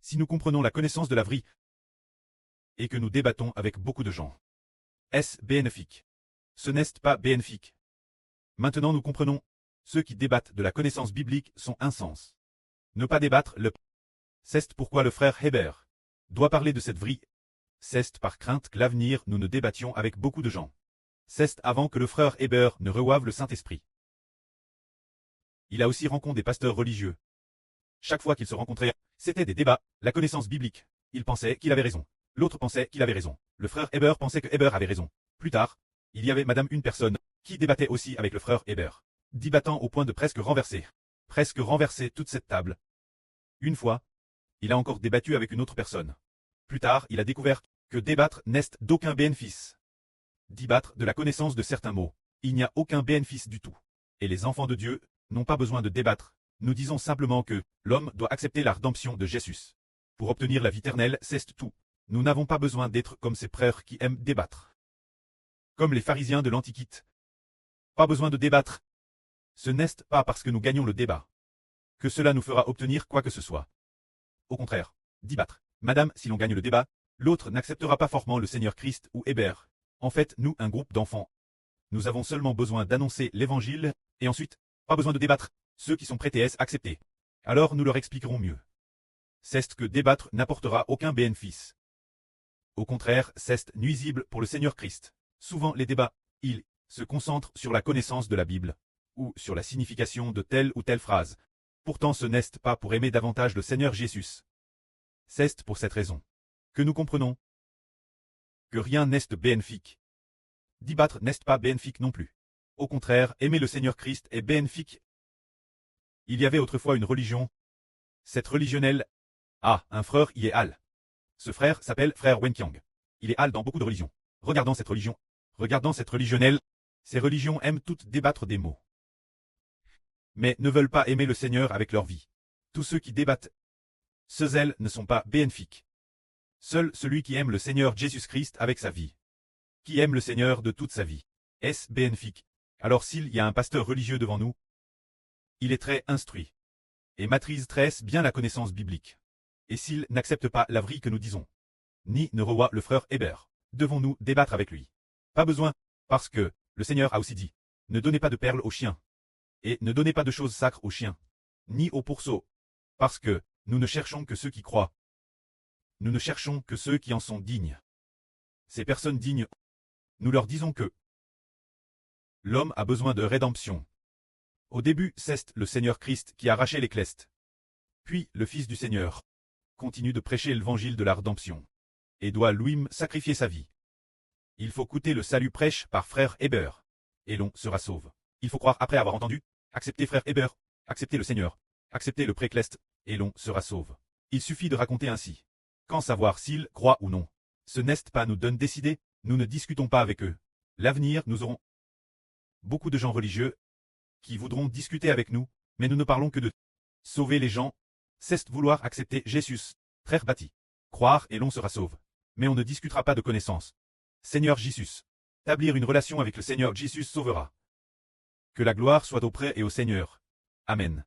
Si nous comprenons la connaissance de la vraie et que nous débattons avec beaucoup de gens, est-ce bénéfique? Ce n'est pas bénéfique. Maintenant nous comprenons, ceux qui débattent de la connaissance biblique sont insensés. Ne pas débattre c'est pourquoi le frère Hébert doit parler de cette vraie. C'est par crainte que l'avenir nous ne débattions avec beaucoup de gens. C'est avant que le frère Hébert ne reçoive le Saint-Esprit. Il a aussi rencontré des pasteurs religieux. Chaque fois qu'ils se rencontraient, c'était des débats, la connaissance biblique. Il pensait qu'il avait raison. L'autre pensait qu'il avait raison. Le frère Hébert pensait que Hébert avait raison. Plus tard, il y avait madame une personne qui débattait aussi avec le frère Hébert, débattant au point de presque renverser toute cette table. Une fois, il a encore débattu avec une autre personne. Plus tard, il a découvert que débattre n'est d'aucun bénéfice. Débattre de la connaissance de certains mots, il n'y a aucun bénéfice du tout. Et les enfants de Dieu n'ont pas besoin de débattre. Nous disons simplement que l'homme doit accepter la rédemption de Jésus. Pour obtenir la vie éternelle, c'est tout. Nous n'avons pas besoin d'être comme ces frères qui aiment débattre. Comme les pharisiens de l'Antiquité. Pas besoin de débattre. Ce n'est pas parce que nous gagnons le débat que cela nous fera obtenir quoi que ce soit. Au contraire, débattre. Madame, si l'on gagne le débat, l'autre n'acceptera pas fortement le Seigneur Christ ou Hébert. En fait, nous, un groupe d'enfants, nous avons seulement besoin d'annoncer l'évangile, et ensuite, pas besoin de débattre. Ceux qui sont prêts à accepter. Alors nous leur expliquerons mieux. C'est que débattre n'apportera aucun bénéfice. Au contraire, c'est nuisible pour le Seigneur Christ. Souvent les débats, ils se concentrent sur la connaissance de la Bible, ou sur la signification de telle ou telle phrase. Pourtant ce n'est pas pour aimer davantage le Seigneur Jésus. C'est pour cette raison que nous comprenons que rien n'est bénéfique. Débattre n'est pas bénéfique non plus. Au contraire, aimer le Seigneur Christ est bénéfique. Il y avait autrefois une religion. Cette religionnelle. Ah, un frère y est Al. Ce frère s'appelle frère Wenqiang. Il est Al dans beaucoup de religions. Regardons cette religion. Regardons cette religionnelle. Ces religions aiment toutes débattre des mots. Mais ne veulent pas aimer le Seigneur avec leur vie. Tous ceux qui débattent, ce zèle ne sont pas bénéfiques. Seul celui qui aime le Seigneur Jésus-Christ avec sa vie, qui aime le Seigneur de toute sa vie, est bénéfique. Alors s'il y a un pasteur religieux devant nous, il est très instruit et maîtrise très bien la connaissance biblique. Et s'il n'accepte pas la vraie que nous disons, ni ne revoit le frère Hébert, devons-nous débattre avec lui? Pas besoin, parce que le Seigneur a aussi dit, ne donnez pas de perles aux chiens, et ne donnez pas de choses sacres aux chiens, ni aux pourceaux, parce que nous ne cherchons que ceux qui croient. Nous ne cherchons que ceux qui en sont dignes. Ces personnes dignes, nous leur disons que l'homme a besoin de rédemption. Au début, c'est le Seigneur Christ qui a arraché les clestes. Puis, le Fils du Seigneur continue de prêcher l'évangile de la rédemption, et doit lui-même sacrifier sa vie. Il faut coûter le salut prêche par frère Hébert, et l'on sera sauve. Il faut croire après avoir entendu, accepter frère Hébert, accepter le Seigneur, accepter le précleste, et l'on sera sauve. Il suffit de raconter ainsi. Quand savoir s'ils croient ou non? Ce n'est pas nous donne décider, nous ne discutons pas avec eux. L'avenir, nous aurons beaucoup de gens religieux qui voudront discuter avec nous, mais nous ne parlons que de sauver les gens. C'est vouloir accepter Jésus, frère bâti. Croire et l'on sera sauve. Mais on ne discutera pas de connaissance. Seigneur Jésus. Établir une relation avec le Seigneur Jésus sauvera. Que la gloire soit auprès et au Seigneur. Amen.